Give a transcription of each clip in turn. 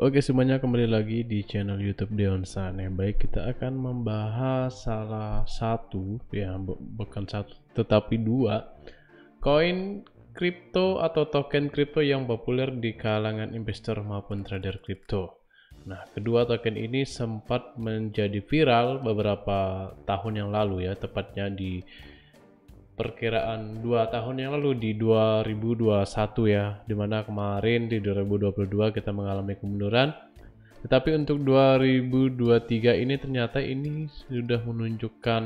Oke, semuanya kembali lagi di channel YouTube Deonsa. Baik, kita akan membahas salah satu, ya bukan satu, tetapi dua koin kripto atau token kripto yang populer di kalangan investor maupun trader kripto. Nah, kedua token ini sempat menjadi viral beberapa tahun yang lalu ya, tepatnya di perkiraan 2 tahun yang lalu di 2021 ya, dimana kemarin di 2022 kita mengalami kemunduran, tetapi untuk 2023 ini ternyata ini sudah menunjukkan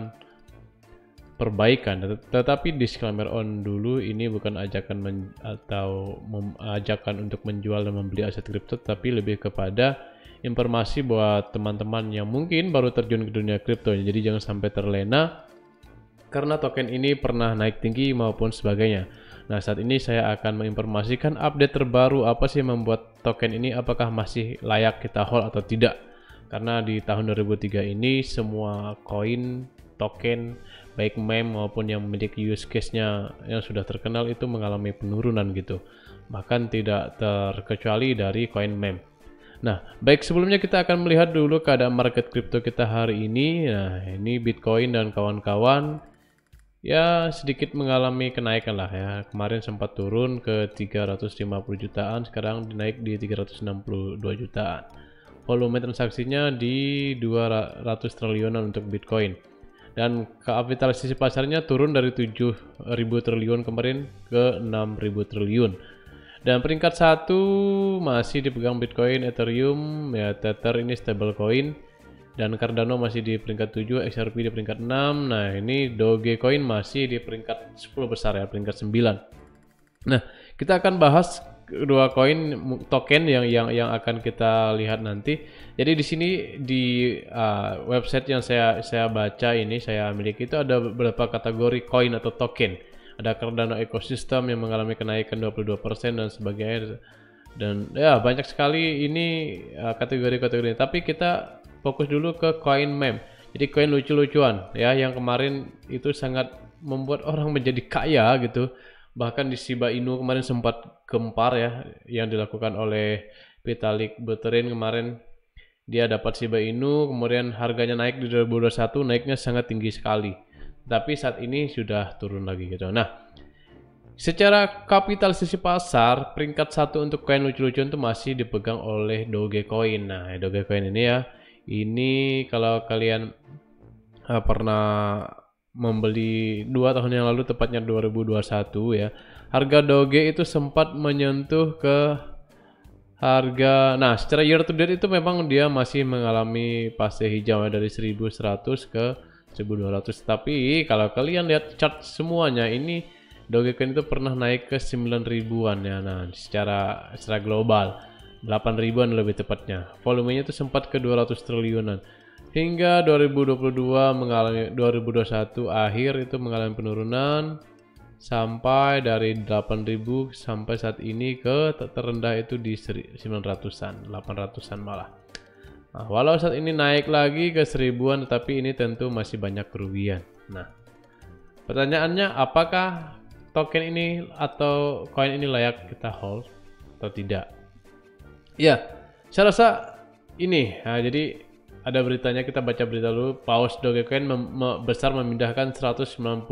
perbaikan. Tetapi disclaimer on dulu, ini bukan ajakan ajakan untuk menjual dan membeli aset kripto, tapi lebih kepada informasi buat teman-teman yang mungkin baru terjun ke dunia kripto. Jadi jangan sampai terlena karena token ini pernah naik tinggi maupun sebagainya. Nah, saat ini saya akan menginformasikan update terbaru apa sih membuat token ini, apakah masih layak kita hold atau tidak. Karena di tahun 2003 ini semua koin, token, baik meme maupun yang memiliki use case-nya yang sudah terkenal itu mengalami penurunan gitu. Bahkan tidak terkecuali dari koin meme. Nah, baik, sebelumnya kita akan melihat dulu keadaan market kripto kita hari ini. Nah, ini Bitcoin dan kawan-kawan ya sedikit mengalami kenaikan lah ya. Kemarin sempat turun ke 350 jutaan, sekarang naik di 362 jutaan. Volume transaksinya di 200 triliunan untuk Bitcoin. Dan kapitalisasi pasarnya turun dari 7.000 triliun kemarin ke 6.000 triliun. Dan peringkat 1 masih dipegang Bitcoin, Ethereum, ya Tether ini stablecoin. Dan Cardano masih di peringkat 7, XRP di peringkat 6. Nah, ini Dogecoin masih di peringkat 10 besar ya, peringkat 9. Nah, kita akan bahas dua koin token yang akan kita lihat nanti. Jadi di sini di website yang saya baca ini, saya miliki itu ada beberapa kategori koin atau token. Ada Cardano Ecosystem yang mengalami kenaikan 22% dan sebagainya. Dan ya banyak sekali ini kategori-kategori. Tapi kita fokus dulu ke koin meme. Jadi koin lucu-lucuan ya, yang kemarin itu sangat membuat orang menjadi kaya gitu. Bahkan di Shiba Inu kemarin sempat gempar ya, yang dilakukan oleh Vitalik Buterin kemarin. Dia dapat Shiba Inu, kemudian harganya naik di 2021, naiknya sangat tinggi sekali. Tapi saat ini sudah turun lagi gitu. Nah, secara kapitalisasi pasar, peringkat 1 untuk koin lucu-lucuan itu masih dipegang oleh Dogecoin. Nah, Dogecoin ini ya, ini kalau kalian pernah membeli 2 tahun yang lalu, tepatnya 2021 ya, harga Doge itu sempat menyentuh ke harga, nah secara year to date itu memang dia masih mengalami fase hijau dari 1100 ke 1200. Tapi kalau kalian lihat chart semuanya, ini Dogecoin itu pernah naik ke 9 ribuan ya. Nah, secara global 8 ribuan lebih tepatnya. Volumenya itu sempat ke 200 triliunan. Hingga 2021 akhir itu mengalami penurunan sampai dari 8.000 sampai saat ini ke terendah itu di 900-an, 800-an malah. Nah, walau saat ini naik lagi ke 1000-an, tetapi ini tentu masih banyak kerugian. Nah, pertanyaannya, apakah token ini atau koin ini layak kita hold atau tidak? Ya, saya rasa ini. Nah, jadi ada beritanya, kita baca berita dulu. Paus Dogecoin besar memindahkan 190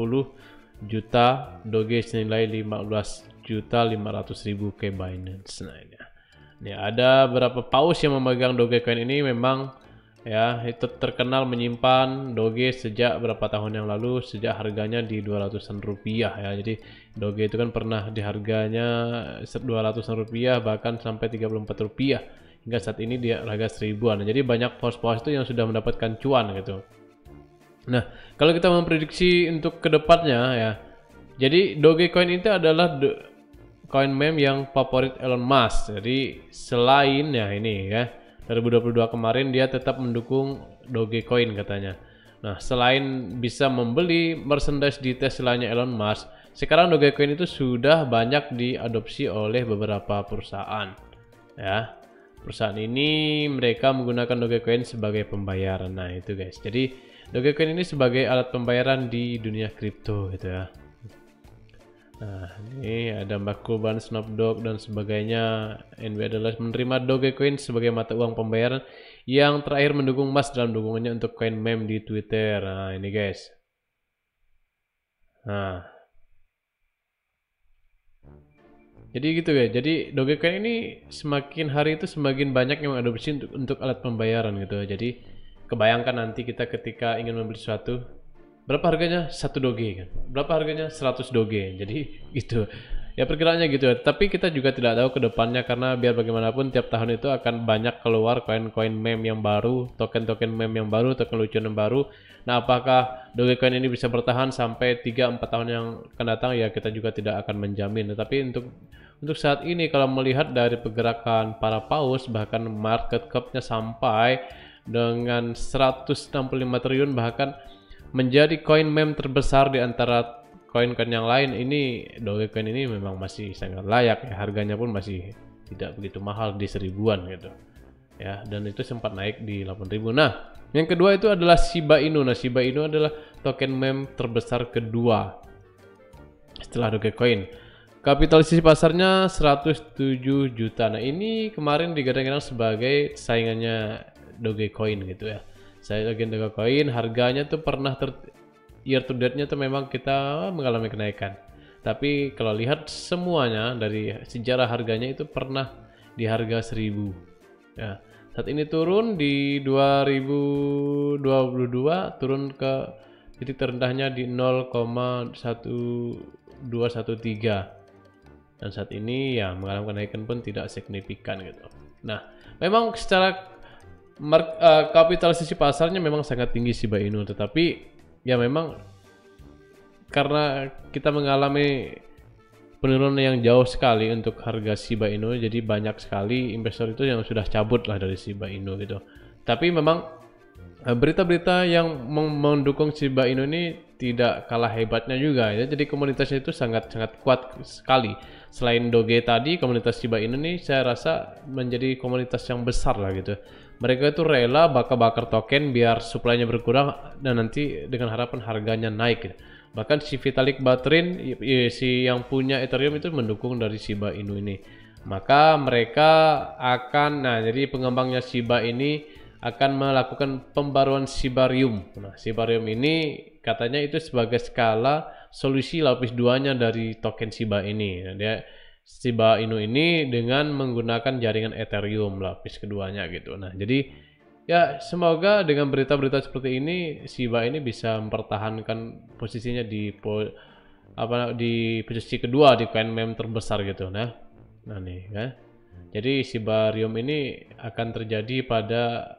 juta Doge senilai 15.500.000 ke Binance. Nah, ini ada beberapa paus yang memegang Dogecoin ini, memang ya itu terkenal menyimpan Doge sejak berapa tahun yang lalu, sejak harganya di 200-an rupiah ya. Jadi Doge itu kan pernah di harganya 200-an rupiah, bahkan sampai 34 rupiah, hingga saat ini dia harga 1000-an. Jadi banyak paus-paus itu yang sudah mendapatkan cuan gitu. Nah, kalau kita memprediksi untuk kedepannya ya, jadi Dogecoin itu adalah koin meme yang favorit Elon Musk. Jadi selain ya ini ya, 2022 kemarin dia tetap mendukung Dogecoin katanya. Nah, selain bisa membeli merchandise di Tesla-nya Elon Musk, sekarang Dogecoin itu sudah banyak diadopsi oleh beberapa perusahaan. Ya, perusahaan ini mereka menggunakan Dogecoin sebagai pembayaran. Nah, itu guys. Jadi Dogecoin ini sebagai alat pembayaran di dunia kripto gitu ya. Nah, ini ada Bakuban, Snapdog dan sebagainya. NB adalah menerima Dogecoin sebagai mata uang pembayaran yang terakhir mendukung Mas dalam dukungannya untuk koin meme di Twitter. Nah, ini guys. Nah, jadi gitu ya. Jadi Dogecoin ini semakin hari itu semakin banyak yang mengadopsi untuk alat pembayaran gitu. Jadi kebayangkan nanti kita ketika ingin membeli sesuatu, berapa harganya? 1 doge kan. Berapa harganya? 100 doge. Jadi gitu. Ya perkiraannya gitu ya. Tapi kita juga tidak tahu ke depannya karena biar bagaimanapun tiap tahun itu akan banyak keluar koin-koin meme yang baru, token-token meme yang baru, token lucu yang baru. Nah, apakah Dogecoin ini bisa bertahan sampai 3-4 tahun yang akan datang? Ya kita juga tidak akan menjamin. Tetapi untuk saat ini kalau melihat dari pergerakan para paus bahkan market cap-nya sampai dengan 165 triliun bahkan menjadi koin meme terbesar di antara koin-koin yang lain, ini Dogecoin ini memang masih sangat layak ya, harganya pun masih tidak begitu mahal di 1000-an gitu ya, dan itu sempat naik di 8.000. Nah, yang kedua itu adalah Shiba Inu. Nah, Shiba Inu adalah token meme terbesar kedua setelah Dogecoin. Kapitalisasi pasarnya 107 juta. Nah, ini kemarin digadang-gadang sebagai saingannya Dogecoin gitu ya. Saya lagi Dogecoin, harganya tuh pernah year to date-nya tuh memang kita mengalami kenaikan. Tapi kalau lihat semuanya dari sejarah harganya itu pernah di harga 1000. Ya, saat ini turun di 2022 turun ke titik terendahnya di 0,1213. Dan saat ini ya mengalami kenaikan pun tidak signifikan gitu. Nah, memang secara kapitalisasi pasarnya memang sangat tinggi Shiba Inu, tetapi ya memang karena kita mengalami penurunan yang jauh sekali untuk harga Shiba Inu, jadi banyak sekali investor itu yang sudah cabut lah dari Shiba Inu gitu. Tapi memang berita-berita yang mendukung Shiba Inu ini tidak kalah hebatnya juga ya. Jadi komunitasnya itu sangat-sangat kuat sekali. Selain Doge tadi, komunitas Shiba Inu ini saya rasa menjadi komunitas yang besar lah gitu. Mereka itu rela bakar-bakar token biar suplainya berkurang dan nanti dengan harapan harganya naik gitu. Bahkan si Vitalik Buterin, si yang punya Ethereum itu mendukung dari Shiba Inu ini. Maka mereka akan, nah jadi pengembangnya Shiba ini akan melakukan pembaruan Shibarium. Nah, Shibarium ini katanya itu sebagai skala solusi lapis 2-nya dari token Shiba ini. Nah, dia Shiba Inu ini dengan menggunakan jaringan Ethereum lapis keduanya gitu. Nah, jadi ya semoga dengan berita-berita seperti ini Shiba ini bisa mempertahankan posisinya di posisi kedua di koin meme terbesar gitu. Nah nih kan. Jadi Shibarium ini akan terjadi pada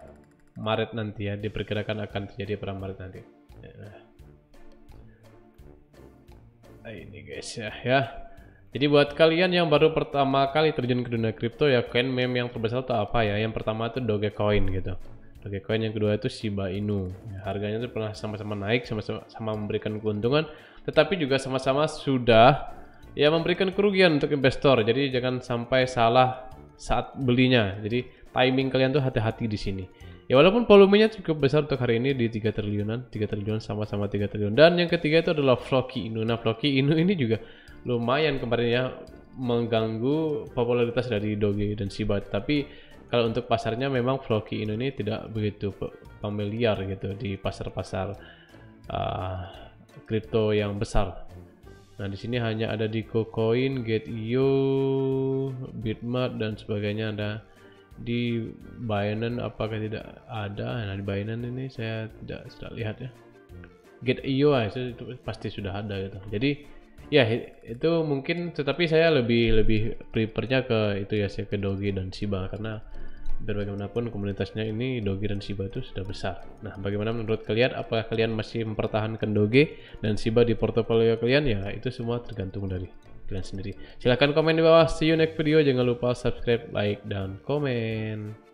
Maret nanti ya, diperkirakan akan terjadi pada Maret nanti. Nah, ini guys ya. Jadi buat kalian yang baru pertama kali terjun ke dunia kripto ya, koin meme yang terbesar itu apa ya? Yang pertama itu Dogecoin gitu. Dogecoin, yang kedua itu Shiba Inu. Ya, harganya itu pernah sama-sama naik, sama-sama memberikan keuntungan, tetapi juga sama-sama sudah ya memberikan kerugian untuk investor. Jadi jangan sampai salah saat belinya. Jadi timing kalian tuh hati-hati di sini. Ya walaupun volumenya cukup besar untuk hari ini di 3 triliunan, 3 triliun sama-sama 3 triliun. Dan yang ketiga itu adalah Floki Inu. Nah, Floki Inu ini juga lumayan kemarin ya mengganggu popularitas dari Doge dan Shiba. Tapi kalau untuk pasarnya memang Floki Inu ini tidak begitu familiar gitu di pasar-pasar kripto yang besar. Nah, di sini hanya ada di KuCoin, Gate.io, Bitmart dan sebagainya. Ada di Binance apakah tidak ada? Nah, di Binance ini saya tidak lihat ya. Gate.io itu pasti sudah ada gitu. Jadi ya itu mungkin, tetapi saya lebih prefernya ke itu ya, saya ke Doge dan Shiba karena bagaimanapun komunitasnya ini Doge dan Shiba itu sudah besar. Nah, bagaimana menurut kalian? Apakah kalian masih mempertahankan Doge dan Shiba di portofolio kalian? Ya itu semua tergantung dari kalian sendiri. Silahkan komen di bawah. See you next video. Jangan lupa subscribe, like, dan komen.